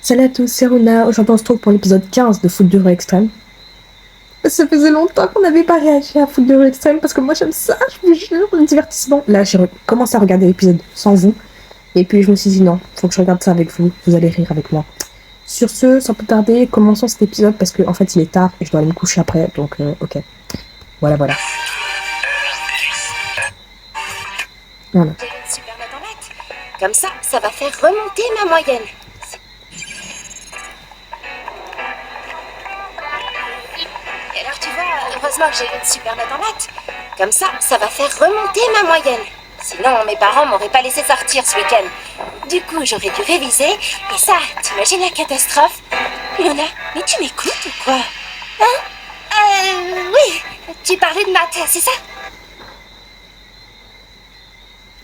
Salut à tous, c'est Runa. Aujourd'hui, on se trouve pour l'épisode 15 de Foot de Rue Extrême. Ça faisait longtemps qu'on n'avait pas réagi à Foot de Rue Extrême parce que moi j'aime ça, je vous jure, le divertissement. Là, j'ai commencé à regarder l'épisode sans vous. Et puis je me suis dit non, faut que je regarde ça avec vous, vous allez rire avec moi. Sur ce, sans plus tarder, commençons cet épisode parce qu'en fait il est tard et je dois aller me coucher après, donc ok. Voilà. J'ai une super note en maths. Comme ça va faire remonter ma moyenne. Et alors tu vois, heureusement que j'ai une super note en maths. Comme ça va faire remonter ma moyenne. Sinon, mes parents m'auraient pas laissé sortir ce week-end. Du coup, j'aurais dû réviser. Et ça, t'imagines la catastrophe? Luna, mais tu m'écoutes ou quoi? Hein? Oui, tu parlais de maths, c'est ça?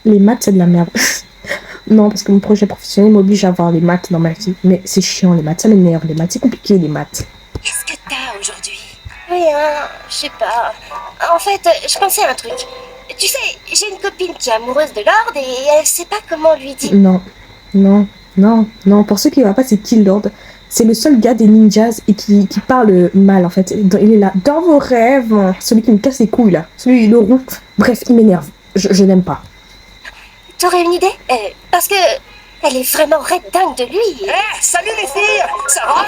Les maths, c'est de la merde. Non, parce que mon projet professionnel m'oblige à avoir les maths dans ma vie. Mais c'est chiant, les maths, ça m'énerve. Les maths, c'est compliqué, les maths. Qu'est-ce que t'as aujourd'hui? Rien, je sais pas. En fait, je pensais à un truc. Tu sais, j'ai une copine qui est amoureuse de Lord et elle sait pas comment lui dire. Non. Pour ceux qui ne voient pas, c'est Kill Lord. C'est le seul gars des ninjas et qui parle mal, en fait. Il est là, dans vos rêves. Celui qui me casse les couilles, là. Celui, le roux. Bref, il m'énerve. Je n'aime pas. T'aurais une idée? Parce que elle est vraiment raide dingue de lui. Salut les filles, ça va?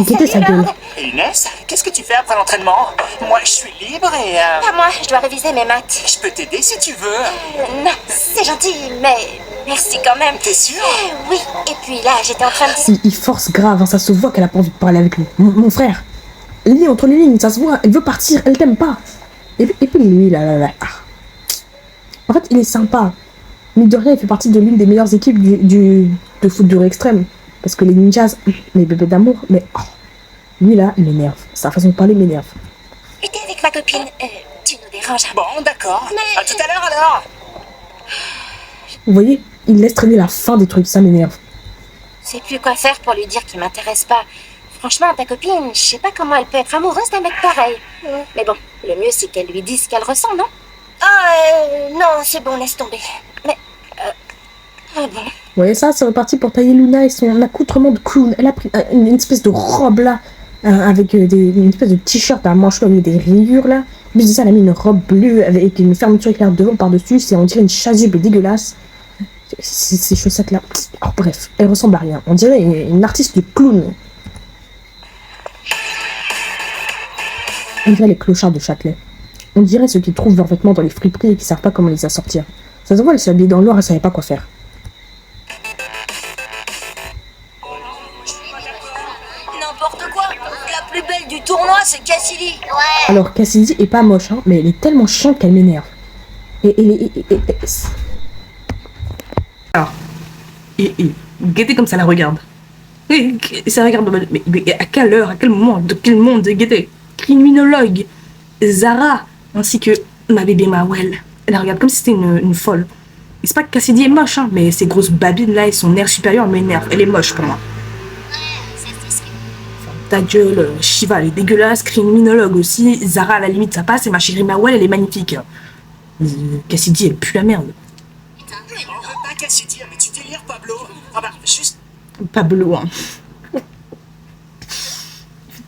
Guettez sa gueule. Inès, qu'est-ce que tu fais après l'entraînement? Moi, je suis libre et... Pas moi, je dois réviser mes maths. je peux t'aider si tu veux. Non, c'est gentil, mais merci quand même. T'es sûr? Oui, et puis là, j'étais en train de... Il force grave, hein, ça se voit qu'elle a pas envie de parler avec lui. Mon frère. Lis entre les lignes, ça se voit. Elle veut partir, elle t'aime pas. Et puis lui, là. Ah. En fait, il est sympa. Mais de rien, il fait partie de l'une des meilleures équipes de foot de Rue Extrême. Parce que les ninjas, mes bébés d'amour, mais lui là, il m'énerve. Sa façon de parler m'énerve. J'étais avec ma copine, tu nous déranges un peu. Bon, d'accord. Mais- À tout à l'heure alors. Vous voyez, il laisse traîner la fin des trucs, ça m'énerve. Je sais plus quoi faire pour lui dire qu'il m'intéresse pas. Franchement, ta copine, je sais pas comment elle peut être amoureuse d'un mec pareil. Mais bon, le mieux c'est qu'elle lui dise ce qu'elle ressent, non? Non, c'est bon, laisse tomber. Mais, bon. Vous voyez ça, c'est reparti pour tailler Luna et son accoutrement de clown. Elle a pris une espèce de robe là, avec une espèce de t-shirt à manches longues avec des rayures là. En plus de ça, elle a mis une robe bleue avec une fermeture éclair devant par-dessus. C'est on dirait une chasuble dégueulasse. Ces chaussettes là. Oh, bref, elle ressemble à rien. On dirait une artiste de clown. On dirait les clochards de Châtelet. On dirait ceux qui trouvent leurs vêtements dans les friperies et qui savent pas comment les assortir. Ça se voit, elle s'est habillée dans le noir, elle savait pas quoi faire. N'importe quoi. La plus belle du tournoi, c'est Cassidy. Ouais. Alors Cassidy est pas moche, hein, mais elle est tellement chiante qu'elle m'énerve. Et Guettez comme ça la regarde. Et ça regarde, mais à quelle heure, à quel moment, de quel monde, Guettez, criminologue, Zara, ainsi que ma bébé Mawel. Elle la regarde comme si c'était une folle. Et c'est pas que Cassidy est moche, hein, mais ces grosses babines là et son air supérieur m'énervent. Elle est moche pour moi. Ta gueule, Shiva elle est dégueulasse, criminologue aussi, Zara à la limite ça passe et ma chérie Mawel elle est magnifique. Cassidy elle pue la merde. Oh, pas Cassidy, mais tu délires, Pablo. Ah bah, juste... Pablo, hein.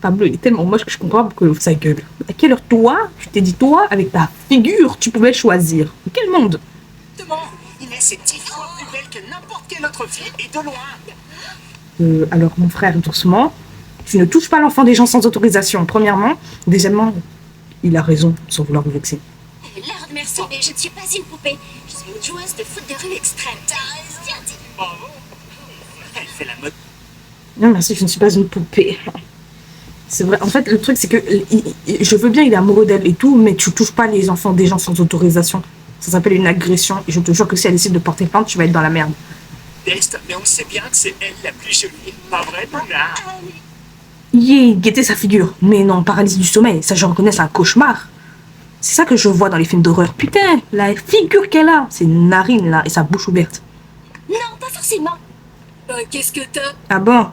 Pablo, il est tellement moche que je comprends pas pourquoi il ouvre sa gueule. À quelle heure, toi, tu t'es dit, toi, avec ta figure, tu pouvais choisir? Quel monde? Exactement. Inès est 10 fois plus belle que n'importe quelle autre fille, et de loin. Alors, mon frère, doucement, tu ne touches pas l'enfant des gens sans autorisation, premièrement. Deuxièmement, il a raison, sans vouloir vous vexer. Lord, merci, mais je ne suis pas une poupée. Je suis une joueuse de foot de rue extrême. Bravo. Elle fait la mode. Non, merci, je ne suis pas une poupée. C'est vrai, en fait, le truc, c'est que je veux bien, il est amoureux d'elle et tout, mais tu touches pas les enfants des gens sans autorisation. Ça s'appelle une agression, et je te jure que si elle décide de porter plainte, tu vas être dans la merde. Dest, mais on sait bien que c'est elle la plus jolie. Pas vrai, Luna? Guettez sa figure. Mais non, paralysie du sommeil, ça je reconnais, c'est un cauchemar. C'est ça que je vois dans les films d'horreur. Putain, la figure qu'elle a, c'est une narine là, et sa bouche ouverte. Non, pas forcément. Qu'est-ce que t'as? Ah bon?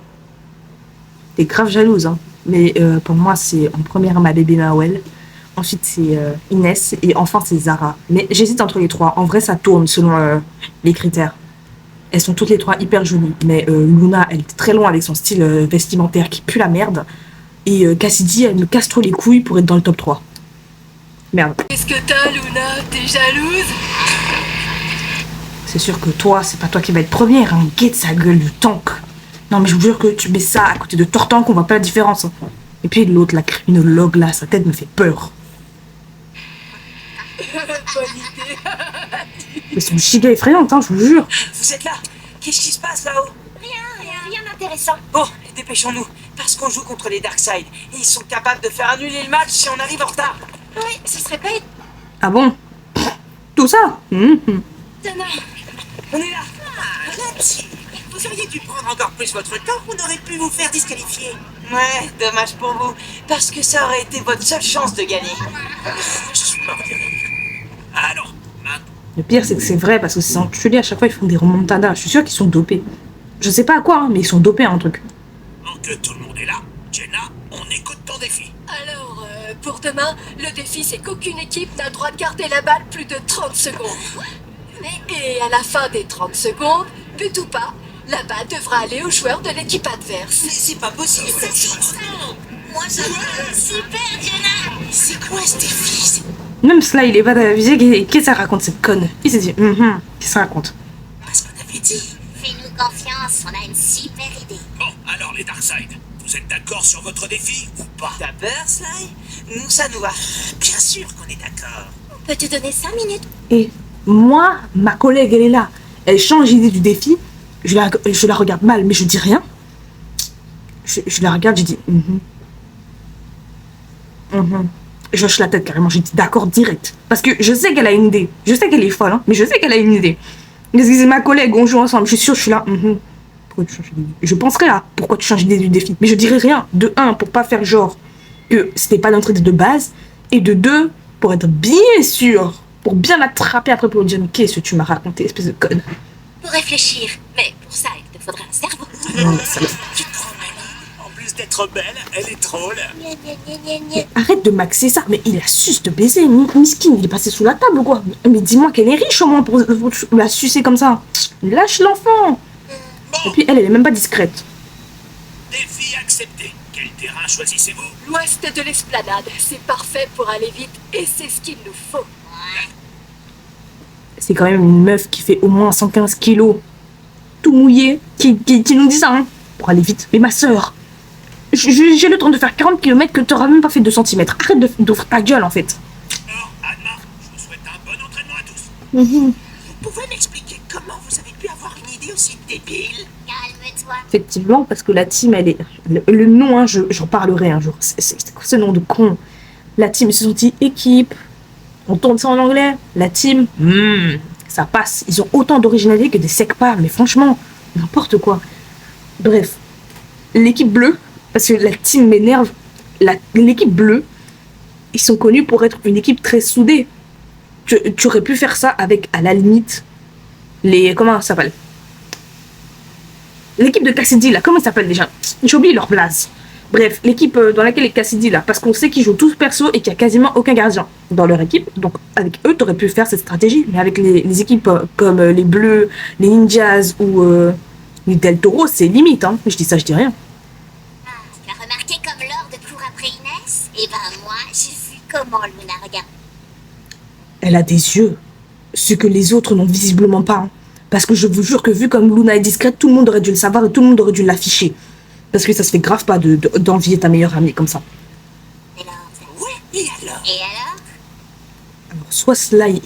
T'es grave jalouse, hein. Mais pour moi, c'est en première ma bébé Mawel. Ensuite, c'est Inès. Et enfin, c'est Zara. Mais j'hésite entre les trois. En vrai, ça tourne selon les critères. elles sont toutes les trois hyper jolies. Mais Luna, elle est très loin avec son style vestimentaire qui pue la merde. Et Cassidy, elle me casse trop les couilles pour être dans le top 3. Merde. Qu'est-ce que t'as, Luna? T'es jalouse? C'est sûr que toi, c'est pas toi qui va être première, hein. Guette sa gueule de tank. Non mais je vous jure que tu mets ça à côté de Tortank, on voit pas la différence. Hein. Et puis l'autre, la criminologue là, sa tête me fait peur. Bonne idée. Ils sont giga effrayantes, hein, je vous jure. Vous êtes là? Qu'est-ce qui se passe là-haut? Rien d'intéressant. Bon, dépêchons-nous, parce qu'on joue contre les Darkseid. Et ils sont capables de faire annuler le match si on arrive en retard. Oui, ce serait pas Ah bon? Tout ça? étonnant. On est là. Là-dessus. Vous auriez dû prendre encore plus votre temps, on aurait pu vous faire disqualifier. Ouais, dommage pour vous, parce que ça aurait été votre seule chance de gagner. Je suis mort de rire. Alors, maintenant. Le pire, c'est que c'est vrai, parce que ces enculés, à chaque fois, ils font des remontadas. Je suis sûre qu'ils sont dopés. Je sais pas à quoi, hein, mais ils sont dopés à un truc. Tant que tout le monde est là, Jenna, on écoute ton défi. Alors, pour demain, le défi c'est qu'aucune équipe n'a le droit de garder la balle plus de 30 secondes. Et à la fin des 30 secondes, but ou pas, la balle devra aller aux joueurs de l'équipe adverse. Mais c'est pas possible cette chose. Moi, ça va. Super, Jenna. C'est quoi ce défi? Même cela, il est pas d'aviser. Qu'est-ce que ça raconte, cette conne? Il s'est dit, qu'est-ce que ça raconte? Parce qu'on avait dit. Fais-nous confiance, on a une super idée. Bon, alors les Darkseid, vous êtes d'accord sur votre défi ou pas? T'as peur, Sly? Nous, ça nous va. Bien sûr qu'on est d'accord. On peut te donner 5 minutes. Et moi, ma collègue, elle est là. Elle change d'idée du défi. Je la regarde mal, mais je dis rien. Je la regarde, je dis Je hoche la tête carrément, je dis d'accord direct. Parce que je sais qu'elle a une idée. Je sais qu'elle est folle, hein, mais je sais qu'elle a une idée. Parce que c'est ma collègue, on joue ensemble. Je suis sûre, je suis là. Pourquoi tu changes d'idée? Je penserai à pourquoi tu changes d'idée du défi. Mais je dirai rien. De un, pour pas faire genre que c'était pas notre idée de base. Et de deux, pour être bien sûr, pour bien l'attraper après pour lui dire qu'est-ce que tu m'as raconté, espèce de conne. Pour réfléchir. Mais pour ça, il te faudrait un cerveau. Tu te prends mal. En plus d'être belle, elle est drôle. Arrête de maxer ça, mais il a su te baiser, miskin, il est passé sous la table ou quoi? Mais dis-moi qu'elle est riche au moins pour la sucer comme ça. Lâche l'enfant. Et puis elle est même pas discrète. Défi accepté. Quel terrain choisissez-vous? L'ouest de l'esplanade, c'est parfait pour aller vite et c'est ce qu'il nous faut. C'est quand même une meuf qui fait au moins 115 kilos, tout mouillé, qui nous dit ça, hein, pour aller vite. Mais ma soeur, j'ai le temps de faire 40 km que t'auras même pas fait 2 cm. Arrête d'ouvrir ta gueule en fait. Alors, à demain. Je vous souhaite un bon entraînement à tous. Vous pouvez m'expliquer comment vous avez pu avoir une idée aussi débile? Calme-toi. Effectivement, parce que la team, elle est... Le nom, hein, j'en parlerai un jour. C'est quoi ce nom de con? La team, ils se sont dit équipe. On tourne ça en anglais. La team, ça passe. Ils ont autant d'originalité que des secpas, mais franchement, n'importe quoi. Bref, l'équipe bleue, parce que la team m'énerve, l'équipe bleue, ils sont connus pour être une équipe très soudée. Tu aurais pu faire ça avec, à la limite, comment ça s'appelle? L'équipe de Cassidy, là, comment ça s'appelle déjà? J'ai oublié leur place. Bref, l'équipe dans laquelle est Cassidy, là, parce qu'on sait qu'ils jouent tous perso et qu'il n'y a quasiment aucun gardien dans leur équipe. Donc, avec eux, tu aurais pu faire cette stratégie. Mais avec les équipes comme les Bleus, les Ninjas ou les Del Toro, c'est limite, hein. Je dis ça, je dis rien. Ah, tu as remarqué comme Lord court après Inès? Eh ben moi, j'ai vu comment Luna regarde. Elle a des yeux, ce que les autres n'ont visiblement pas. Hein. Parce que je vous jure que vu comme Luna est discrète, tout le monde aurait dû le savoir et tout le monde aurait dû l'afficher. Parce que ça se fait grave pas d'envier ta meilleure amie comme ça. Et alors, Ouais, et alors? Alors, soit cela est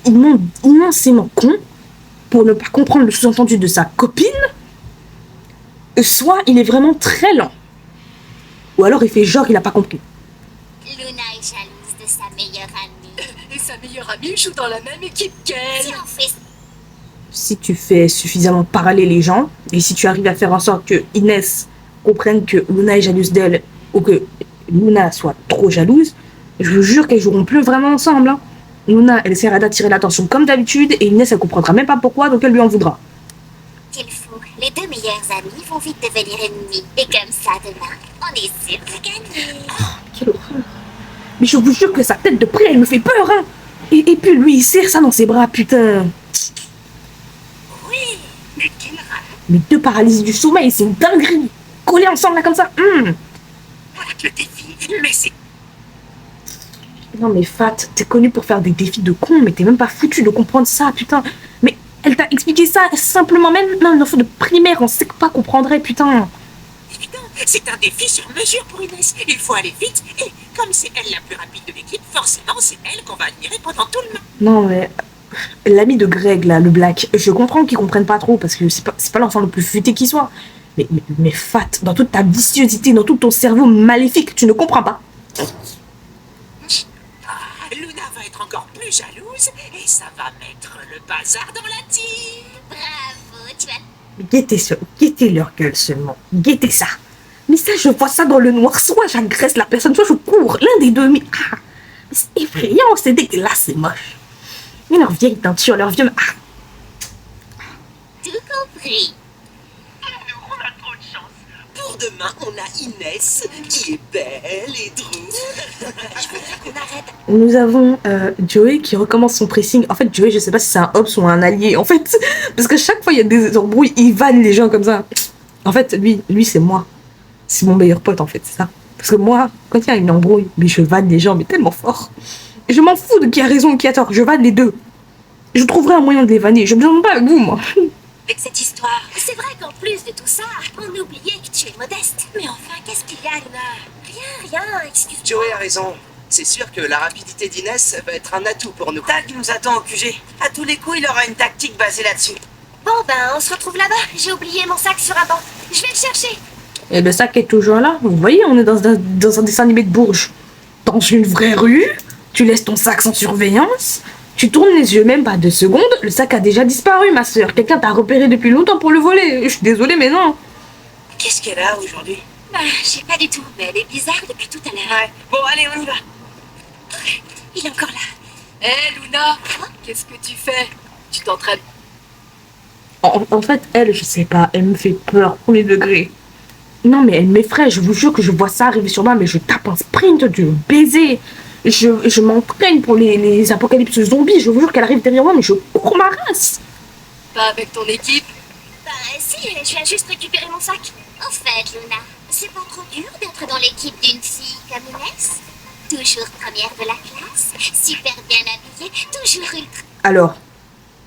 immensément con pour ne pas comprendre le sous-entendu de sa copine, soit il est vraiment très lent. Ou alors il fait genre il a pas compris. Luna est jalouse de sa meilleure amie. Et sa meilleure amie joue dans la même équipe qu'elle. Si on fait Si tu fais suffisamment parler les gens, et si tu arrives à faire en sorte que Inès comprenne que Luna est jalouse d'elle, ou que Luna soit trop jalouse, je vous jure qu'elles joueront plus vraiment ensemble. Hein. Luna, elle essaiera d'attirer l'attention comme d'habitude, et Inès, elle comprendra même pas pourquoi, donc elle lui en voudra. qu'il faut. Les 2 meilleures amies vont vite devenir ennemies. Et comme ça, demain, on est sûr de gagner. Quelle horreur. Mais je vous jure que sa tête de près, elle me fait peur, hein. Et puis lui, il serre ça dans ses bras, putain. Oui, et qu'il rate. Mais deux paralysies du sommeil, c'est une dinguerie. Collés ensemble là comme ça. Avec le défi, mais c'est... Non mais Fat, t'es connu pour faire des défis de con, mais t'es même pas foutu de comprendre ça, putain. Mais elle t'a expliqué ça simplement, même un enfant de primaire, on sait pas comprendrait, putain. Évident, c'est un défi sur mesure pour Inès. Il faut aller vite, et comme c'est elle la plus rapide de l'équipe, forcément c'est elle qu'on va admirer pendant tout le match. Non mais... L'ami de Greg, là, le Black, je comprends qu'ils comprennent pas trop, parce que c'est pas l'enfant le plus futé qui soit. Mais Fat, dans toute ta viciosité, dans tout ton cerveau maléfique, tu ne comprends pas. Luna va être encore plus jalouse, et ça va mettre le bazar dans la team. Bravo, tu as... Guettez leur gueule seulement. Guettez ça. Mais ça, je vois ça dans le noir. Soit j'agresse la personne, soit je cours. L'un des deux. Mais c'est effrayant, c'est dégueulasse, c'est moche. Mais leur vieille teinture, leur vieux... Tout compris. Nous, on a trop de chance. Pour demain, on a Inès, qui est belle et drôle. Je voudrais qu'on arrête. Nous avons Joey qui recommence son pressing. En fait, Joey, je sais pas si c'est un ops ou un allié, en fait. Parce que chaque fois, il y a des embrouilles, il vanne les gens comme ça. En fait, lui c'est moi. C'est mon meilleur pote, en fait, c'est ça. Parce que moi, quand il y a une embrouille, mais je vanne les gens, mais tellement fort. Et je m'en fous de qui a raison ou qui a tort. Je vanne les deux. Je trouverai un moyen de les vanner. Je me demande pas avec vous, moi. Avec cette histoire. C'est vrai qu'en plus de tout ça, on oubliait que tu es modeste. Mais enfin, qu'est-ce qu'il y a, Luna? Rien, excuse-moi. Joey a raison. C'est sûr que la rapidité d'Inès va être un atout pour nous. Tag nous attend au QG. À tous les coups, il aura une tactique basée là-dessus. Bon, ben, on se retrouve là-bas. J'ai oublié mon sac sur un banc. Je vais le chercher. Et le sac est toujours là. Vous voyez, on est dans un dessin animé de Bourges. Dans une vraie rue, tu laisses ton sac sans surveillance, tu tournes les yeux même pas 2 secondes, le sac a déjà disparu, ma soeur. Quelqu'un t'a repéré depuis longtemps pour le voler. Je suis désolée, mais non. Qu'est-ce qu'elle a aujourd'hui? Bah, je sais pas du tout, mais elle est bizarre depuis tout à l'heure. Ouais. Bon, allez, on y va. Il est encore là. Hé, Luna, qu'est-ce que tu fais? Tu t'entraînes? En fait, elle, je sais pas, elle me fait peur, premier degré. Non, mais elle m'effraie, je vous jure que je vois ça arriver sur moi, mais je tape un sprint de baiser. Je m'entraîne pour les apocalypses zombies, je vous jure qu'elle arrive derrière moi, mais je cours ma race. Pas avec ton équipe? Bah, si, je viens juste récupérer mon sac. En fait, Luna, c'est pas trop dur d'être dans l'équipe d'une fille comme Inès? Toujours première de la classe, super bien habillée, toujours ultra... Alors,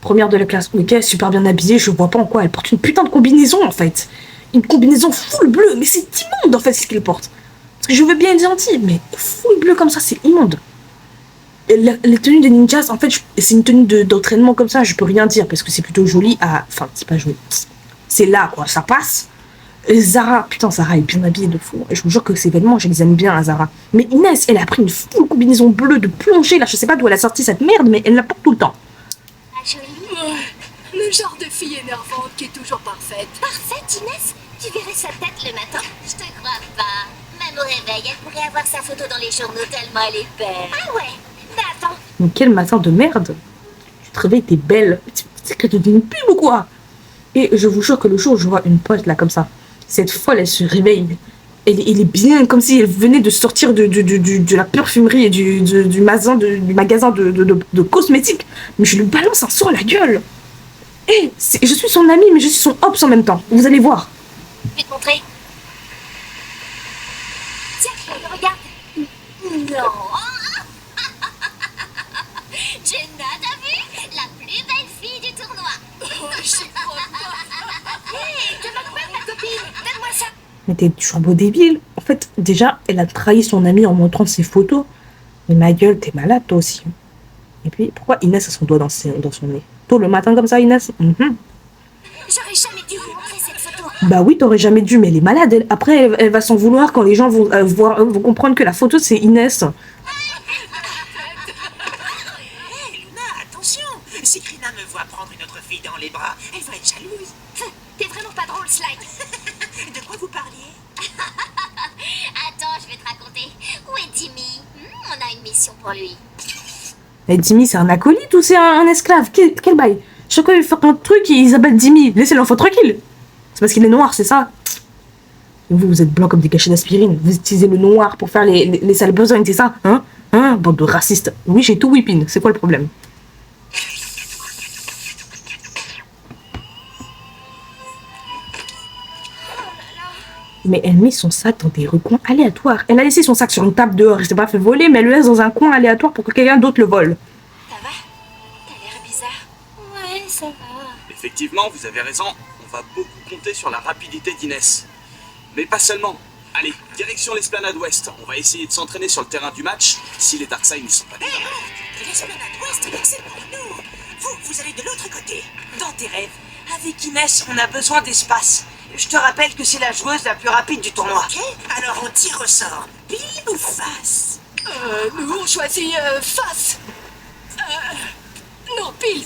première de la classe, ok, super bien habillée, je vois pas en quoi elle porte une putain de combinaison en fait. Une combinaison full bleue, mais c'est immonde en fait ce qu'elle porte. Parce que je veux bien être gentille, mais full bleu comme ça, c'est immonde. Et les tenues des ninjas, en fait, c'est une tenue d'entraînement comme ça, je peux rien dire, parce que c'est plutôt joli à... Enfin, c'est pas joli. C'est là, quoi, ça passe. Et Zara, putain, Zara est bien habillée de fou. Et je vous jure que ces vêtements, je les aime bien à Zara. Mais Inès, elle a pris une full combinaison bleue de plongée, là, je sais pas d'où elle a sorti cette merde, mais elle la porte tout le temps. Ah, jolie. Ouais, le genre de fille énervante qui est toujours parfaite. Parfaite, Inès. Tu verrais sa tête le matin. Je te crois pas. Même au réveil, elle pourrait avoir sa photo dans les journaux tellement elle est belle. Ah ouais. Bah attends. Mais quel matin de merde. Tu te réveilles, t'es belle. C'est que tu es une pub ou quoi? Et je vous jure que le jour où je vois une pote là comme ça, cette folle, elle se réveille. Elle est bien comme si elle venait de sortir de la parfumerie et du magasin de cosmétiques. Mais je lui balance un sort à la gueule. Et je suis son amie, mais je suis son ops en même temps. Vous allez voir. Je vais te montrer. Tiens, regarde. Non. Jenna, t'as vu? La plus belle fille du tournoi. Oh, j'y crois pas. Hé, tu m'as coupé ma copine. Donne-moi ça. Mais t'es turbo débile. En fait, déjà, elle a trahi son amie en montrant ses photos. Mais ma gueule, t'es malade toi aussi. Et puis, pourquoi Inès a son doigt dans son nez? Tôt le matin comme ça, Inès? J'aurais jamais dû vous montrer cette photo. Bah oui, t'aurais jamais dû, mais elle est malade. Après, elle va s'en vouloir quand les gens vont vont comprendre que la photo, c'est Inès. Hé, Luna, attention. Si Krina me voit prendre une autre fille dans les bras, elle va être jalouse. T'es vraiment pas drôle, Slide. De quoi vous parliez? Attends, je vais te raconter. Où est Jimmy? On a une mission pour lui. Et Jimmy, c'est un acolyte ou c'est un esclave? Quel bail? Chaque fois, il fait un truc, il s'appelle Jimmy. Laissez l'enfant tranquille. C'est parce qu'il est noir, c'est ça? Et vous êtes blanc comme des cachets d'aspirine. Vous utilisez le noir pour faire les sales besognes, c'est ça? Hein? Bande de racistes. Oui, j'ai tout whipping. C'est quoi le problème? Mais elle met son sac dans des recoins aléatoires. Elle a laissé son sac sur une table dehors, il s'est pas fait voler, mais elle le laisse dans un coin aléatoire pour que quelqu'un d'autre le vole. Ça va? T'as l'air bizarre. Ouais, ça va. Effectivement, vous avez raison, on va beaucoup compter sur la rapidité d'Inès. Mais pas seulement. Allez, direction l'esplanade ouest. On va essayer de s'entraîner sur le terrain du match si les Darkseid ne sont pas déjà. L'esplanade ouest, c'est pour nous. Vous allez de l'autre côté, dans tes rêves. Avec Inès, on a besoin d'espace. Je te rappelle que c'est la joueuse la plus rapide du tournoi. Ok, alors on tire au sort. Pile ou face? Nous, on choisit face. Non, pile.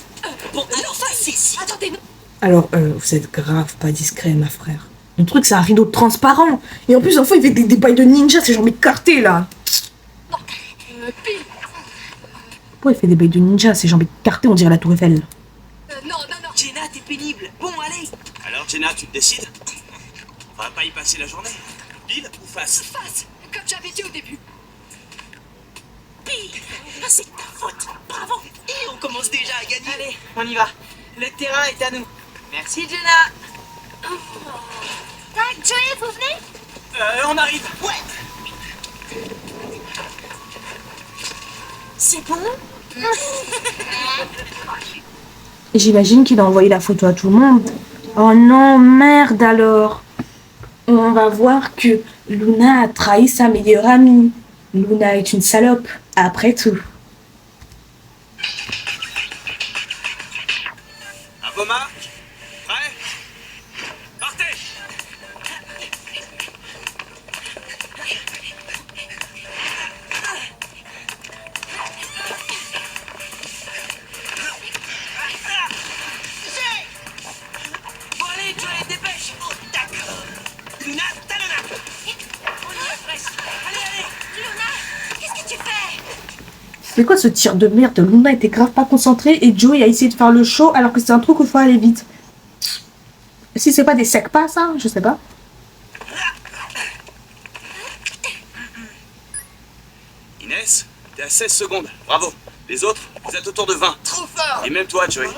Bon, alors face ici. Attendez, non. Alors, vous êtes grave pas discret, ma frère. Le truc, c'est un rideau transparent. Et en plus, enfin, il fait des bails de ninja, c'est genre écarté, là. Pile. Pourquoi il fait des bails de ninja, ses jambes écartées, on dirait la tour Eiffel. Non. Jenna, t'es pénible. Bon, allez. Alors Jenna, tu te décides? On va pas y passer la journée. Pile ou face? Face, comme j'avais dit au début. Pile. C'est ta faute. Bravo. Et on commence déjà à gagner. Allez, on y va. Le terrain est à nous. Merci, Jenna. Tac, Joey, vous venez? On arrive. Ouais. C'est bon? J'imagine qu'il a envoyé la photo à tout le monde. Oh non, merde alors. On va voir que Luna a trahi sa meilleure amie. Luna est une salope, après tout. Aboma? Prêt? Partez! Bon, allez, Joey, dépêche. Oh, d'accord. Luna, talonna. On y est presque. Allez. Luna, qu'est-ce que tu fais? C'est quoi ce tir de merde? Luna était grave pas concentrée et Joey a essayé de faire le show alors que c'est un truc où il faut aller vite. Si c'est pas des secs pas, ça, je sais pas. Inès, t'es à 16 secondes. Bravo. Les autres, vous êtes autour de 20. Trop fort. Et même toi, Joey.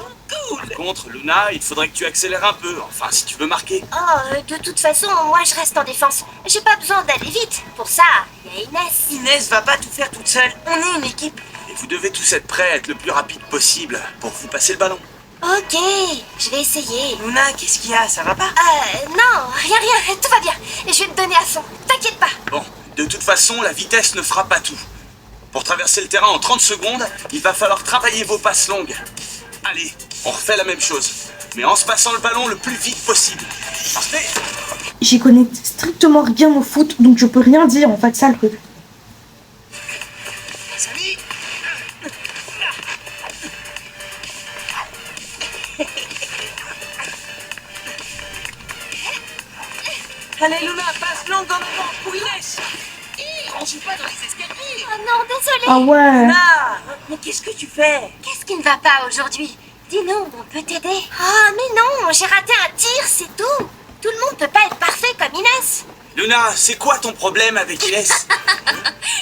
Cool. Par contre, Luna, il faudrait que tu accélères un peu. Enfin, si tu veux marquer. Oh, de toute façon, moi je reste en défense. J'ai pas besoin d'aller vite. Pour ça, il y a Inès. Inès va pas tout faire toute seule. On est une équipe. Et vous devez tous être prêts à être le plus rapide possible pour vous passer le ballon. Ok, je vais essayer. Luna, qu'est-ce qu'il y a? Ça va pas? Non, rien, tout va bien. Je vais te donner à fond. T'inquiète pas. Bon, de toute façon, la vitesse ne fera pas tout. Pour traverser le terrain en 30 secondes, il va falloir travailler vos passes longues. Allez, on refait la même chose, mais en se passant le ballon le plus vite possible. Partez! J'y connais strictement rien au foot, donc je peux rien dire en fait, ça le truc. Salut. Allez, Luna, passe longue en avant pour Inès. On joue pas dans les escaliers. Oh non, désolée. Ah ouais. Luna, mais qu'est-ce que tu fais? Qu'est-ce qui ne va pas aujourd'hui? Dis-nous, on peut t'aider. Ah, mais non, j'ai raté un tir, c'est tout. Tout le monde peut pas être parfait comme Inès. Luna, c'est quoi ton problème avec Inès?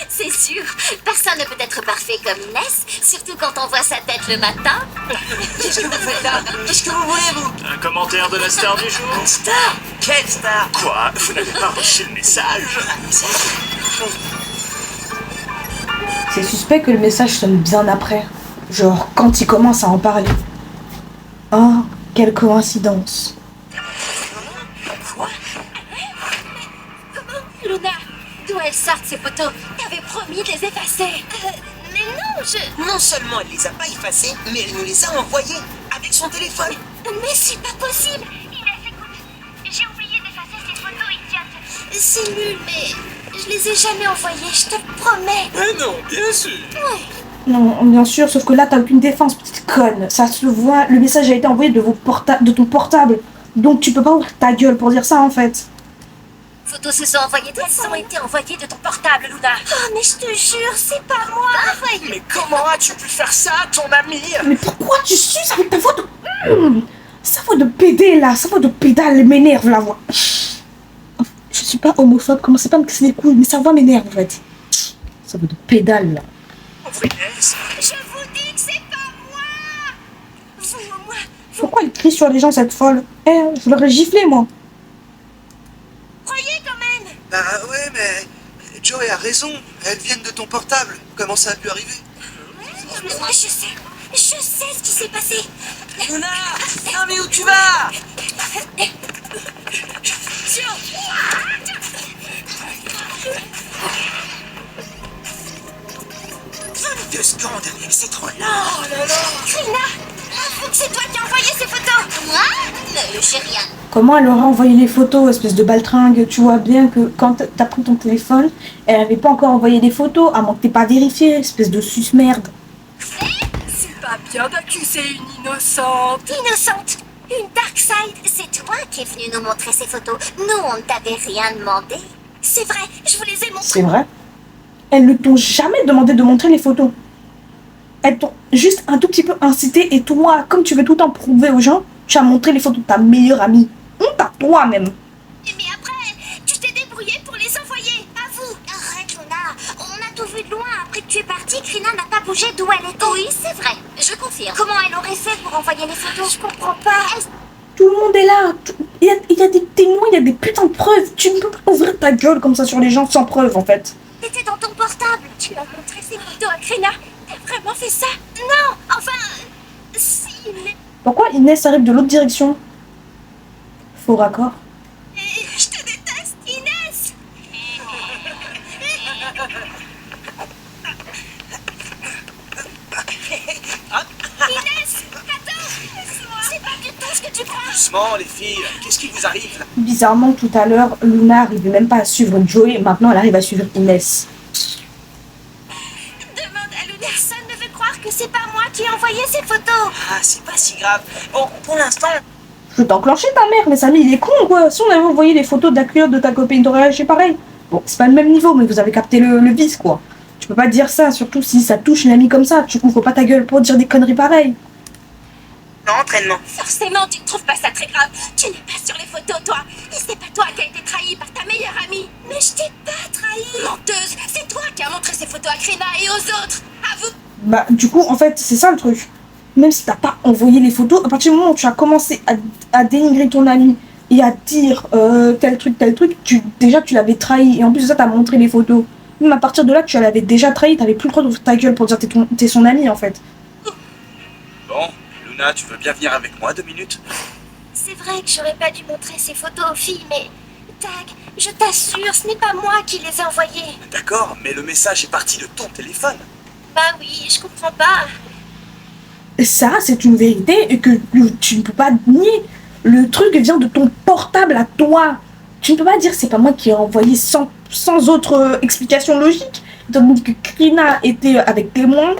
C'est sûr, personne ne peut être parfait comme Inès, surtout quand on voit sa tête le matin. Qu'est-ce que vous faites là? Qu'est-ce que vous voulez, vous? Un commentaire de la star du jour? Star? Quelle star? Quoi? Vous n'avez pas reçu le message? C'est suspect que le message sonne bien après. Genre quand il commence à en parler. Oh, quelle coïncidence. Luna, d'où elles sortent ces photos? T'avais promis de les effacer. Mais non, Non seulement elle les a pas effacées, mais elle nous les a envoyées avec son téléphone. Mais c'est pas possible. Inès, écoute, j'ai oublié d'effacer ces photos idiotes. C'est nul, mais je les ai jamais envoyées, je te promets. Mais non, bien sûr! Non, bien sûr, sauf que là t'as aucune défense, petite conne. Ça se voit, le message a été envoyé de ton portable. Donc tu peux pas ouvrir ta gueule pour dire ça en fait. Photos se sont envoyées de Elles ont été envoyées de ton portable, Luna. Oh, mais je te jure, c'est pas moi. Mais comment as-tu pu faire ça, ton ami? Mais pourquoi tu suces avec ta voix de... Sa voix de PD là, sa voix de pédale m'énerve la voix. Je suis pas homophobe, commencez pas à me casser les couilles, mais sa voix m'énerve en fait. Sa voix de pédale là. Inès. Je vous dis que c'est pas moi. Vous, Pourquoi elle crie sur les gens cette folle? Je l'aurais giflé moi. croyez quand Bah ouais, mais Joey a raison. Elles viennent de ton portable. Comment ça a pu arriver? Moi, je sais ce qui s'est passé. Luna! Non mais où tu vas? Deux secondes, c'est trop lent. Krina, avoue que c'est toi qui as envoyé ces photos. Moi? J'ai rien. Comment elle aurait envoyé les photos, espèce de baltringue? Tu vois bien que quand t'as pris ton téléphone, elle avait pas encore envoyé des photos, à moins que t'aies pas vérifié, espèce de sus-merde. C'est pas bien d'accuser une innocente. Innocente. Une Darkseid. C'est toi qui es venu nous montrer ces photos. Nous, on ne t'avait rien demandé. C'est vrai, je vous les ai montrées. C'est vrai. Elles ne t'ont jamais demandé de montrer les photos. Elles t'ont juste un tout petit peu incité et toi, comme tu veux tout le temps prouver aux gens, tu as montré les photos de ta meilleure amie. Honte à toi même. Mais après, tu t'es débrouillé pour les envoyer. À vous. Arrête, Luna. On a tout vu de loin. Après que tu es partie, Krina n'a pas bougé d'où elle était. Oui, c'est vrai. Je confirme. Comment elle aurait fait pour envoyer les photos? Je comprends pas. Tout le monde est là. Il y a des témoins, il y a des putains de preuves. Tu ne peux pas ouvrir ta gueule comme ça sur les gens sans preuve en fait. T'étais dans ton portable. Tu as montré ces photos à Krina. T'as vraiment fait ça? Non. Enfin, si, mais... Pourquoi Inès arrive de l'autre direction? Faux raccord. Je te déteste, Inès. Inès, attends. C'est pas du tout ce que tu crois. Doucement, les filles, qu'est-ce qui vous arrive là? Bizarrement, tout à l'heure, Luna arrivait même pas à suivre Joey, maintenant elle arrive à suivre Inès. Demande à Luna. Personne ne veut croire que c'est pas moi qui ai envoyé ces photos. Ah, c'est pas si grave. Bon, pour l'instant, Je vais t'enclencher ta mère, mais Samy, il est con quoi. Si on avait envoyé les photos de la culotte de ta copine, t'aurais réagi pareil. Bon, c'est pas le même niveau, mais vous avez capté le vice quoi. Tu peux pas dire ça, surtout si ça touche une amie comme ça. Tu couvres pas ta gueule pour dire des conneries pareilles. entraînement. Forcément, tu ne trouves pas ça très grave. Tu n'es pas sur les photos, toi. Et c'est pas toi qui as été trahi par ta meilleure amie. Mais je t'ai pas trahi. Menteuse, c'est toi qui as montré ces photos à Krina et aux autres. Avoue. Bah, du coup, en fait, c'est ça le truc. Même si t'as pas envoyé les photos, à partir du moment où tu as commencé à dénigrer ton ami et à dire tel truc, déjà tu l'avais trahi. Et en plus de ça, t'as montré les photos. Même à partir de là, tu l'avais déjà trahi, t'avais plus le droit d'ouvrir ta gueule pour dire t'es son ami en fait. Bon, Luna, tu veux bien venir avec moi 2 minutes? C'est vrai que j'aurais pas dû montrer ces photos aux filles, mais... Tag, je t'assure, ce n'est pas moi qui les ai envoyées. D'accord, mais le message est parti de ton téléphone. Bah oui, je comprends pas. Ça, c'est une vérité et que tu ne peux pas nier. Le truc vient de ton portable à toi. Tu ne peux pas dire c'est pas moi qui ai envoyé sans autre explication logique. Étant donné que Krina était avec témoin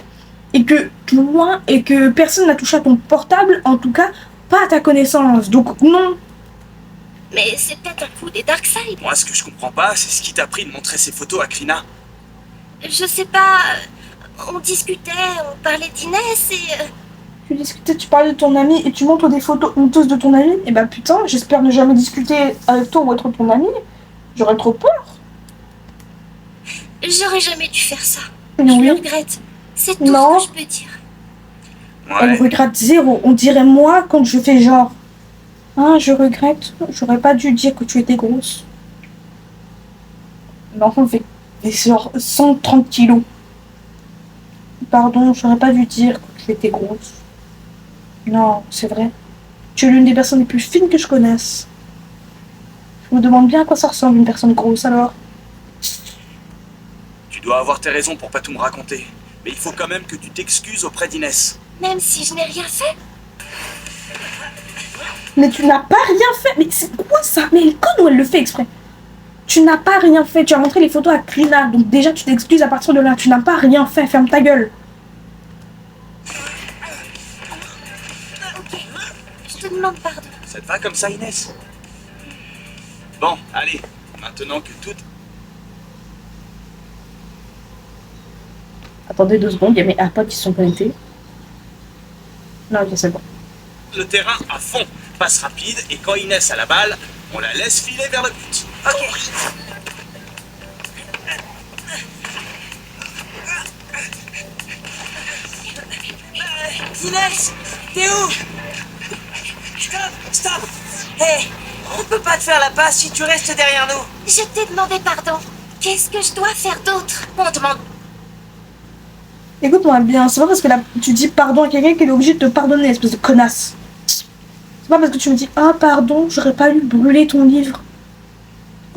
et que toi et que personne n'a touché à ton portable, en tout cas pas à ta connaissance. Donc non. Mais c'est peut-être un coup des Darkseid. Moi, ce que je comprends pas, c'est ce qui t'a pris de montrer ces photos à Krina. Je sais pas... On discutait, on parlait d'Inès et... Tu discutais, tu parlais de ton ami et tu montres des photos honteuses de ton ami. Et bah putain, j'espère ne jamais discuter avec toi ou être ton ami. J'aurais trop peur. J'aurais jamais dû faire ça. Non, Je oui. le regrette. C'est tout Non. ce que je peux dire. Elle Ouais, regrette zéro. On dirait moi quand je fais genre. Ah, je regrette. J'aurais pas dû dire que tu étais grosse. L'enfant fait genre 130 kilos. Pardon, j'aurais pas dû dire que tu étais grosse. Non, c'est vrai. Tu es l'une des personnes les plus fines que je connaisse. Je me demande bien à quoi ça ressemble une personne grosse alors. tu dois avoir tes raisons pour pas tout me raconter. Mais il faut quand même que tu t'excuses auprès d'Inès. Même si je n'ai rien fait. Mais tu n'as pas rien fait. Mais c'est quoi ça? Mais elle conne ou elle le fait exprès? Tu n'as pas rien fait. Tu as montré les photos à Krina. Donc déjà, tu t'excuses à partir de là. Tu n'as pas rien fait. Ferme ta gueule. Ok, je te demande pardon. Ça te va comme ça, Inès? Bon, allez, maintenant que tout... Attendez 2 secondes. Il y a mes AirPods qui sont connectés. Non, ok, c'est bon. Le terrain à fond, passe rapide, et quand Inès a la balle, on la laisse filer vers le but. Ok. Inès, t'es où? Stop, stop. Hé, On peut pas te faire la passe si tu restes derrière nous. Je t'ai demandé pardon. Qu'est-ce que je dois faire d'autre? On demande... Écoute-moi bien, c'est pas parce que là, tu dis pardon à quelqu'un qu'elle est obligée de te pardonner, espèce de connasse. C'est pas parce que tu me dis ah pardon, j'aurais pas dû brûler ton livre.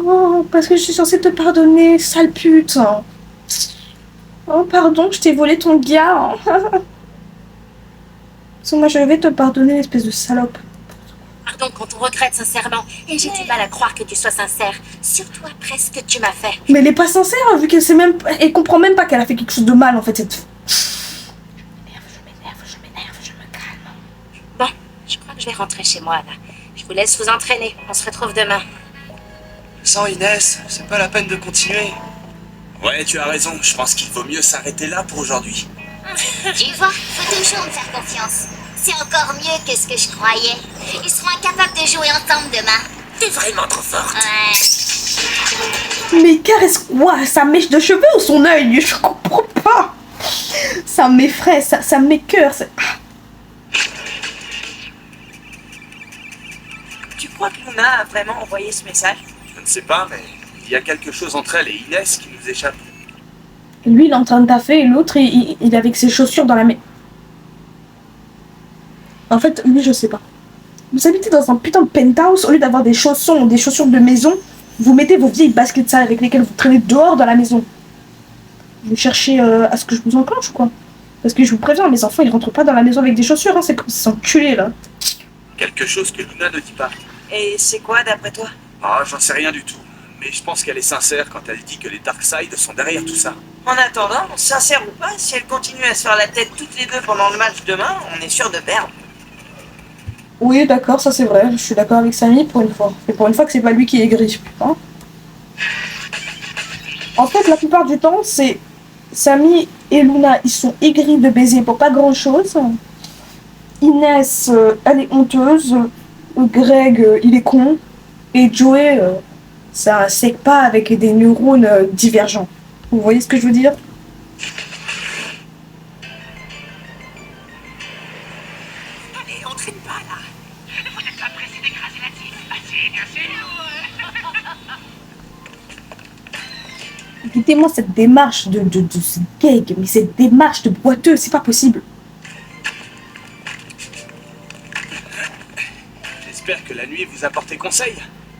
Oh, parce que je suis censée te pardonner, sale pute. Oh pardon, je t'ai volé ton gars. Parce que moi je vais te pardonner, espèce de salope. Pardon quand on regrette sincèrement. Et j'ai du mal à croire que tu sois sincère. Surtout après ce que tu m'as fait. Mais elle est pas sincère, hein, vu qu'elle sait même, elle comprend même pas qu'elle a fait quelque chose de mal en fait. Cette... Je me calme. Bon, je crois que je vais rentrer chez moi là. Je vous laisse vous entraîner. On se retrouve demain. Sans Inès, c'est pas la peine de continuer. Ouais, tu as raison. Je pense qu'il vaut mieux s'arrêter là pour aujourd'hui. Tu vois, faut toujours me faire confiance. C'est encore mieux que ce que je croyais. Ils seront incapables de jouer ensemble demain. T'es vraiment trop forte. Ouais. Mais caresse quoi? Sa mèche de cheveux ou son œil? Je comprends pas. Ça m'effraie, ça m'écoeure. Tu crois que Luna a vraiment envoyé ce message? Je ne sais pas, mais il y a quelque chose entre elle et Inès qui nous échappe. Lui, il est en train de taffer et l'autre, il est avec ses chaussures dans la main. En fait, lui, je sais pas. Vous habitez dans un putain de penthouse, au lieu d'avoir des chaussons ou des chaussures de maison, vous mettez vos vieilles baskets sales avec lesquelles vous traînez dehors dans la maison. Vous cherchez à ce que je vous enclenche ou quoi? Parce que je vous préviens, mes enfants, ils rentrent pas dans la maison avec des chaussures, hein, c'est comme ces enculés là. Quelque chose que Luna ne dit pas. Et c'est quoi d'après toi? Ah, j'en sais rien du tout. Mais je pense qu'elle est sincère quand elle dit que les Darkseid sont derrière tout ça. En attendant, sincère ou pas, si elle continue à se faire la tête toutes les deux pendant le match demain, on est sûr de perdre. Oui, d'accord, ça c'est vrai, je suis d'accord avec Samy pour une fois. Et pour une fois que c'est pas lui qui est gris, putain. En fait, la plupart du temps, c'est Samy et Luna, ils sont aigris de baiser pour pas grand chose. Inès, elle est honteuse. Greg, il est con. Et Joey, c'est un sec pas avec des neurones divergents. Vous voyez ce que je veux dire? Allez, on traîne pas là. Vous n'êtes pas pressé d'écraser la team? Ah si, bien sûr. Écoutez-moi cette démarche de ce gag, mais cette démarche de boiteux, c'est pas possible. J'espère que la nuit vous a porté conseil.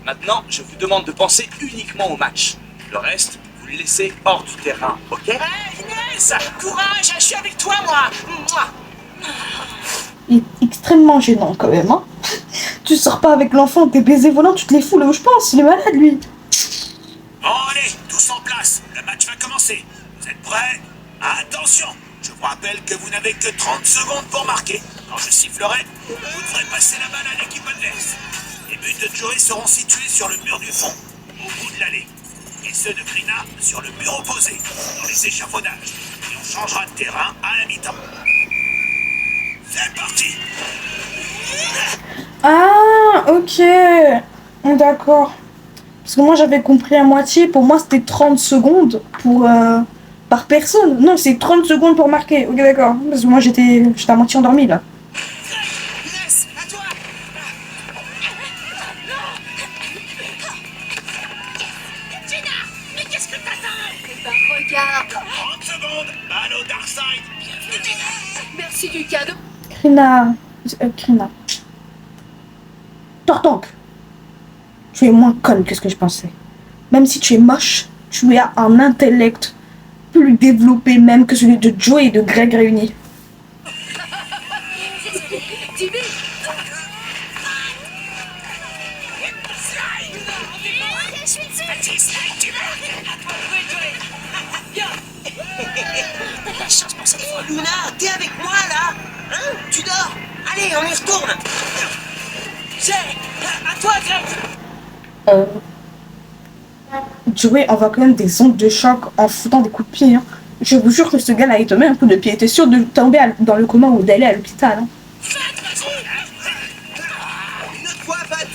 Maintenant, je vous demande de penser uniquement au match. Le reste, vous le laissez hors du terrain, ok? Hey Inès, courage, je suis avec toi moi. Mouah. Il est extrêmement gênant quand même, hein. Tu sors pas avec l'enfant, tes baisers volants, tu te les fous là où je pense, il est malade lui. Bon, allez, tous en place. Le match va commencer. Vous êtes prêts? Attention, je vous rappelle que vous n'avez que 30 secondes pour marquer. Quand je sifflerai, vous devrez passer la balle à l'équipe adverse. Les buts de Joey seront situés sur le mur du fond, au bout de l'allée. Et ceux de Krina sur le mur opposé, dans les échafaudages. Et on changera de terrain à la mi-temps. C'est parti! Ah, ok. D'accord. Parce que moi j'avais compris à moitié, pour moi c'était 30 secondes pour par personne. Non, c'est 30 secondes pour marquer. Ok, d'accord. Parce que moi j'étais à moitié endormie là. Inès, à toi. Gina, mais qu'est-ce que t'attends? Eh ben, regarde. 30 secondes, balle au Darkseid. Merci du cadeau. Krina. Tortank. Tu es moins conne que ce que je pensais. Même si tu es moche, tu as un intellect plus développé même que celui de Joe et de Greg réunis. Timmy, T'as de la chance pour cette fois. Luna, t'es avec moi là? Hein? Tu dors? Allez, on y retourne. J'ai, à toi Greg. Joey envoie quand même des ondes de choc en foutant des coups de pied. Hein. Je vous jure que ce gars-là, il te met un coup de pied. T'es sûr de tomber dans le coma ou d'aller à l'hôpital. Hein. Une autre fois, Pat.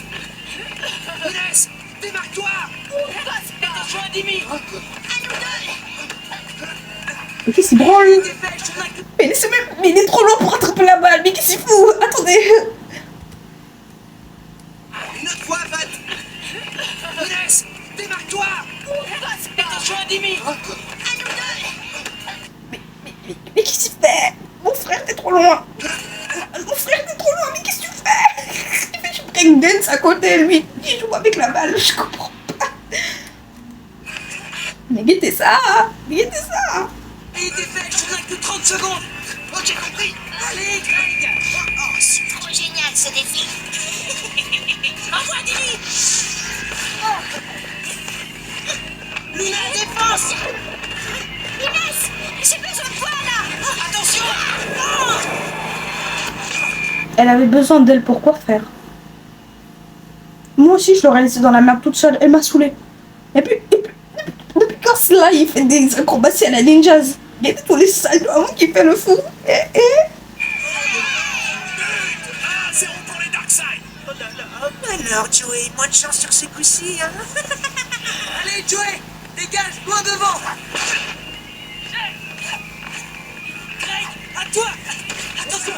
Inès, démarque-toi. Attention à Dimi. Mais qu'est-ce qu'il branle? Mais il est trop loin pour attraper la balle. Mais qu'est-ce qu'il fout? Attendez. Une autre fois, Pat. loin. Mon frère, t'es trop loin, mais qu'est-ce que tu fais? Il fait du breakdance à côté, lui. Il joue avec la balle, je comprends pas. Mais guettez ça. Il était fait, je n'ai que 30 secondes. Oh, j'ai compris. Allez, Greg. Oh, super. Trop génial ce défi. Envoie Dimmy. Luna, défense. Inès, j'ai besoin de toi là. Attention. Non. Elle avait besoin d'elle pour quoi faire? Moi aussi, je l'aurais laissée dans la merde toute seule. Elle m'a saoulée. Et puis, depuis quand cela, il fait des acrobaties à la ninjas? Il y a tous les salles avant qui fait le fou. C'est bon pour les Darkseid. Oh là là. Alors, Joey, moins de chance sur ces coups-ci, hein. Allez, Joey, dégage, loin devant. Greg, à toi. Attention.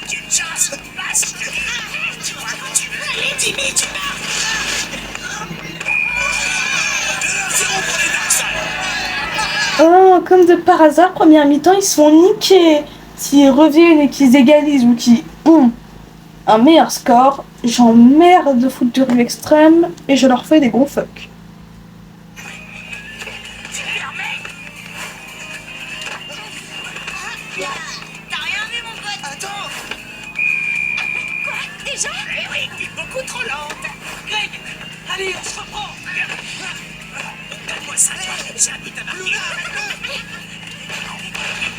Aucune chance. Passe. Tu vois quand tu veux. Allez, Timmy, tu marques. 2-0 pour les Darkseid. Oh, comme de par hasard, première mi-temps, ils se font niquer. S'ils reviennent et qu'ils égalisent ou qu'ils ont un meilleur score, j'emmerde de foot de rue extrême et je leur fais des gros fuck. T'as rien vu mon pote? Attends. Quoi? Déjà? Eh oui, t'es beaucoup trop lente. Greg, allez, on se reprend. Donne-moi ça, j'ai un coup à marquer.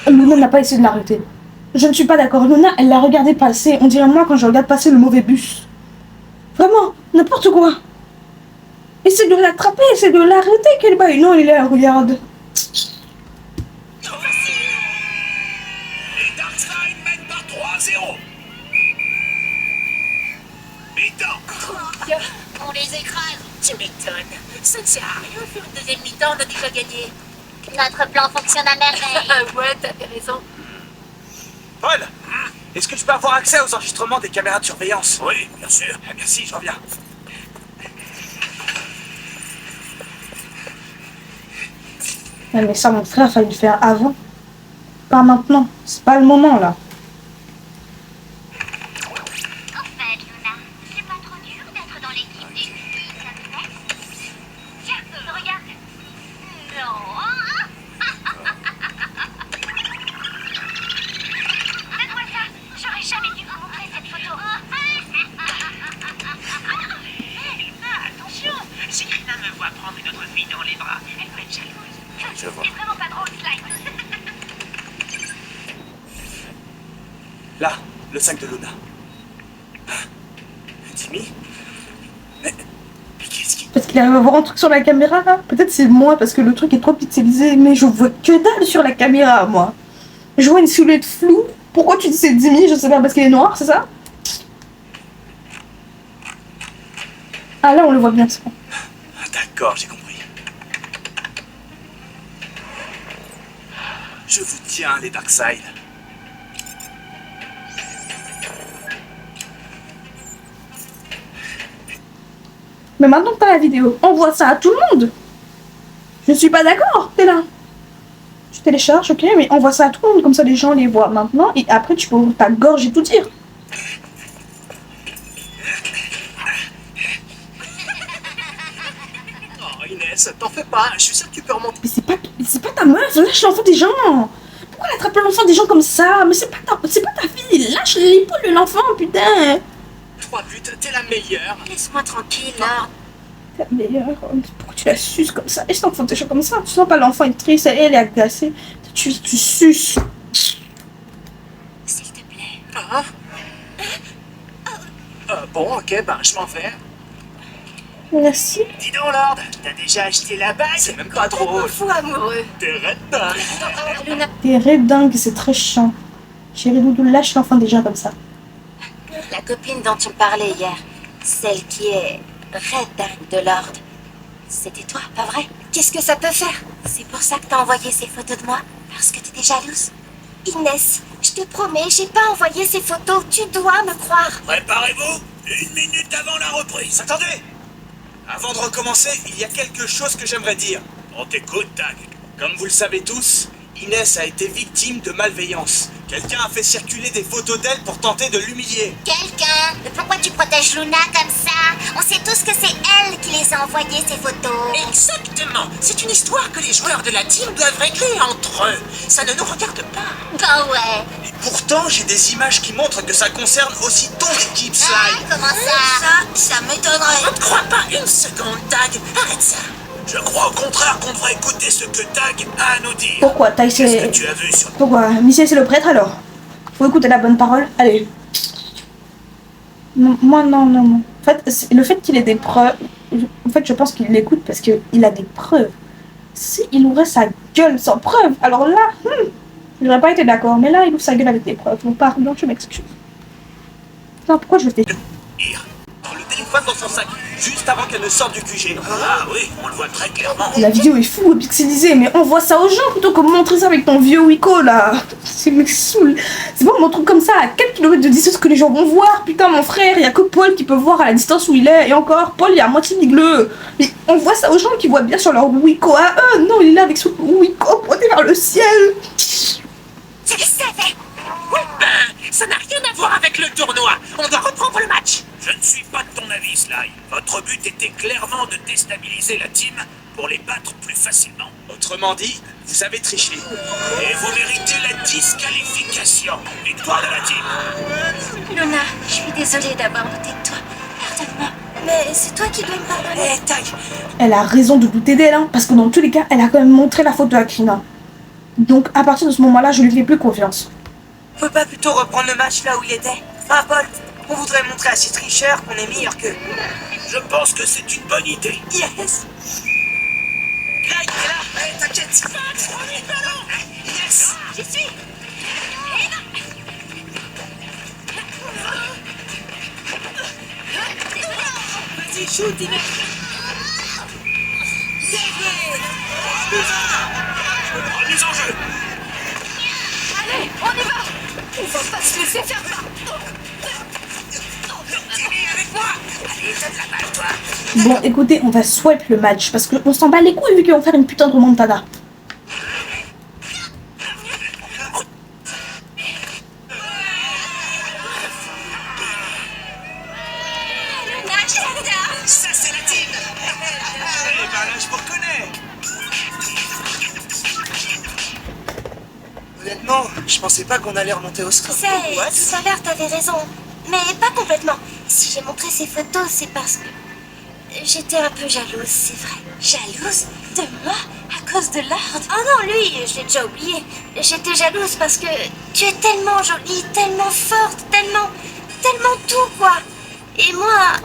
Luna n'a pas essayé de l'arrêter. Je ne suis pas d'accord. Luna, elle l'a regardé passer. On dirait moi quand je regarde passer le mauvais bus. Vraiment, n'importe quoi. Essaye de l'attraper, essaye de l'arrêter, qu'elle baille. Non, il est là, regarde. Les Darkseid mènent par 3-0. Mi-temps. On les écrase. Tu m'étonnes. Ça ne sert à rien faire une deuxième mi-temps, on a déjà gagné. Notre plan fonctionne à merveille. Ah ouais, t'avais raison. Paul, est-ce que je peux avoir accès aux enregistrements des caméras de surveillance? Oui, bien sûr. Merci, je reviens. Ouais, mais ça, mon frère, fallait le faire avant. Pas maintenant. C'est pas le moment, là. En fait, Luna, c'est pas trop dur d'être dans l'équipe des filles comme Inès. Tiens, regarde. Non. Donne-moi ça. J'aurais jamais dû vous montrer cette photo. Attention, si Krina me voit prendre une autre fille dans les bras, elle va être jalouse. Je vois. C'est vraiment pas drôle, Slime. Là, le sac de Luna. Timmy? Mais qu'est-ce qui... Parce qu'il arrive à voir un truc sur la caméra, là. Peut-être c'est moi, parce que le truc est trop pixelisé. Mais je vois que dalle sur la caméra, moi. Je vois une silhouette floue. Pourquoi tu dis c'est Jimmy? Je sais pas, parce qu'il est noir, c'est ça? Ah, là, on le voit bien, c'est bon. D'accord, j'ai compris. Je vous tiens, les Darkseid. Mais maintenant que t'as la vidéo, envoie ça à tout le monde. Je suis pas d'accord, t'es là. Tu télécharges, ok, mais envoie ça à tout le monde, comme ça les gens les voient maintenant, et après tu peux ouvrir ta gorge et tout dire. Oh, Inès, t'en fais pas, je suis sûr que tu peux remonter. Mais c'est pas ta meuf, lâche l'enfant des gens. Pourquoi elle attrape l'enfant des gens comme ça? Mais c'est pas ta fille, lâche l'épaule de l'enfant, putain. 3 buts, t'es la meilleure. Laisse-moi tranquille, là. T'es la meilleure. Pourquoi tu la suces comme ça? Laisse l'enfant des gens comme ça. Tu sens pas l'enfant est triste, elle est agacée. Tu suces. S'il te plaît. Ah. Bon, ok, ben je m'en vais. Merci. Dis donc, Lord, t'as déjà acheté la bague? C'est même pas drôle. Fou amoureux. T'es red dingue. Luna, T'es red dingue, c'est très chiant. Chérie Doudou, lâche l'enfant des gens comme ça. la copine dont tu me parlais hier, celle qui est red dingue de Lord, c'était toi, pas vrai? Qu'est-ce que ça peut faire? C'est pour ça que t'as envoyé ces photos de moi? Parce que t'étais jalouse? Inès, je te promets, j'ai pas envoyé ces photos, tu dois me croire. Préparez-vous, 1 minute avant la reprise. Attendez! Avant de recommencer, il y a quelque chose que j'aimerais dire. On t'écoute, Tag. Comme vous le savez tous, Inès a été victime de malveillance. Quelqu'un a fait circuler des photos d'elle pour tenter de l'humilier. Quelqu'un? Mais pourquoi tu protèges Luna comme ça? On sait tous que c'est elle qui les a envoyées, ces photos. Exactement. C'est une histoire que les joueurs de la team doivent régler entre eux. Ça ne nous regarde pas. Bah ouais. Et pourtant, j'ai des images qui montrent que ça concerne aussi ton équipe, Sly. Ah, comment ça? Ça m'étonnerait. On ne croit pas une seconde, Tag. Arrête ça. Je crois au contraire qu'on devrait écouter ce que Tag a à nous dire. Pourquoi Ty, Qu'est-ce que c'est... tu as vu sur... Pourquoi Michel, c'est le prêtre, alors? Faut écouter la bonne parole. Allez. Non, moi, non. En fait, le fait qu'il ait des preuves... En fait, je pense qu'il l'écoute parce qu'il a des preuves. S'il ouvrait sa gueule sans preuve, alors là, j'aurais pas été d'accord. Mais là, il ouvre sa gueule avec des preuves. Donc, pardon, je m'excuse. Non, pourquoi je le fais? Dans le téléphone dans son sac, juste avant qu'elle ne sorte du QG. Ah oui, on le voit très clairement. La vidéo est fou et pixelisée, mais envoie ça aux gens plutôt que de montrer ça avec ton vieux Wiko là. C'est me saoule. C'est pas mon truc comme ça à 4 km de distance que les gens vont voir. Putain, mon frère, y a que Paul qui peut voir à la distance où il est. Et encore, Paul, il est à moitié migleux. Mais envoie ça aux gens qui voient bien sur leur Wiko à eux. Non, il est là avec son Wiko pointé vers le ciel. Je le savais. Ça n'a rien à voir avec le tournoi. On doit reprendre le match. Je ne suis pas de ton avis, Sly. Votre but était clairement de déstabiliser la team pour les battre plus facilement. Autrement dit, vous avez triché. Et vous méritez la disqualification. Victoire de la team. Luna, je suis désolée d'avoir douté de toi. Pardonne-moi. Mais c'est toi qui dois me pardonner. Tag. Elle a raison de douter d'elle, hein, parce que dans tous les cas, elle a quand même montré la photo à Krina. Donc à partir de ce moment-là, je lui fais plus confiance. On peut pas plutôt reprendre le match là où il était? Ah, Paul, on voudrait montrer à ces tricheurs qu'on est meilleur qu'eux. Je pense que c'est une bonne idée. Yes! Greg, t'es là? Allez, t'inquiète! Yes! J'y suis. Vas-y, shoot, Inès! Remise en jeu. Allez, on y va. On va pas se laisser faire ça. Timmy, avec moi! Allez, donne la balle, toi! Bon, écoutez, on va swipe le match, parce qu'on s'en bat les couilles vu qu'ils vont faire une putain de remontada. Ça, c'est la team! Eh ben là, je vous reconnais. Honnêtement, je pensais pas qu'on allait remonter au score. Ça a l'air, t'avais raison. Mais pas complètement. Si j'ai montré ces photos, c'est parce que j'étais un peu jalouse, c'est vrai. Jalouse? De moi? À cause de Lord? Oh non, lui, je l'ai déjà oublié. J'étais jalouse parce que tu es tellement jolie, tellement forte, tellement tout, quoi. Et moi...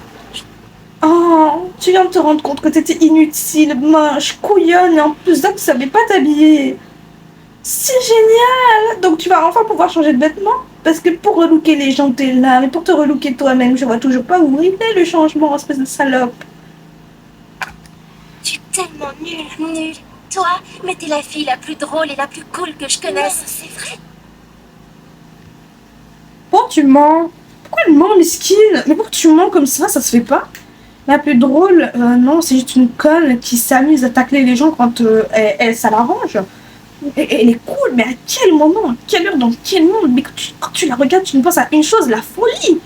Oh, tu viens de te rendre compte que t'étais inutile, moche, couillonne, et en plus ça, tu savais pas t'habiller. C'est génial! Donc tu vas enfin pouvoir changer de vêtements? Parce que pour relooker les gens, t'es là, mais pour te relooker toi-même, je vois toujours pas où il est le changement, espèce de salope. Tu es tellement nulle. Toi, mais t'es la fille la plus drôle et la plus cool que je connaisse. C'est vrai. Pourquoi tu mens? Pourquoi elle ment, mesquine? Mais pourquoi tu mens comme ça se fait pas? La plus drôle, non, c'est juste une conne qui s'amuse à tacler les gens quand ça l'arrange. Et elle est cool, mais à quel moment, à quelle heure, dans quel monde? Mais quand tu la regardes, tu ne penses à une chose, la folie.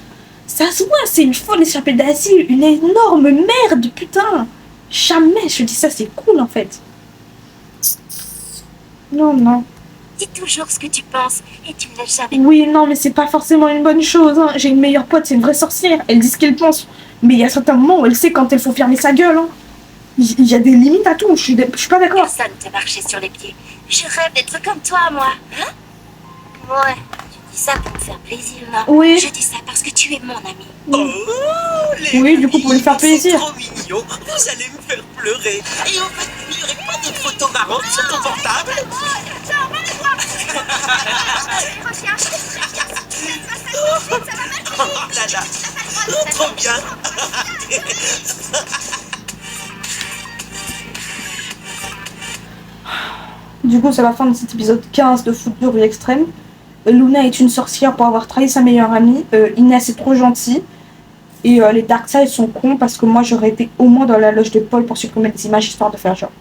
Ça se voit, c'est une folle échappée d'asile, une énorme merde, putain. Jamais je dis ça, c'est cool en fait. Non. Dis toujours ce que tu penses et tu ne laisses jamais. Oui, non, mais c'est pas forcément une bonne chose. Hein. J'ai une meilleure pote, c'est une vraie sorcière. Elle dit ce qu'elle pense. Mais il y a certains moments où elle sait quand il faut fermer sa gueule. Hein. Il y a des limites à tout, je suis pas d'accord. Personne t'a marché sur les pieds. Je rêve d'être comme toi, moi. Hein? Ouais, tu dis ça pour me faire plaisir, non? Oui. Je dis ça parce que tu es mon ami. Oh, les Oui, du coup, pour lui faire plaisir. C'est trop mignon. Vous allez me faire pleurer. Et en fait, il n'y aurait pas de photos marrantes sur ton portable? Oh là là. Trop bien. Du coup, c'est la fin de cet épisode 15 de Foot de rue extrême. Luna est une sorcière pour avoir trahi sa meilleure amie. Inès est trop gentille. Et les Darkseid sont cons parce que moi, j'aurais été au moins dans la loge de Paul pour supprimer des images histoire de faire genre.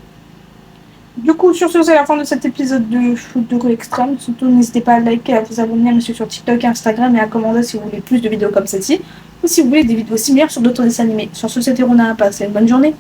Du coup, sur ce, c'est la fin de cet épisode de Foot de rue extrême. Surtout, n'hésitez pas à liker, à vous abonner, à me suivre sur TikTok et Instagram et à commander si vous voulez plus de vidéos comme celle-ci ou si vous voulez des vidéos similaires sur d'autres dessins animés. Sur ce, c'était Rona. Passez une bonne journée.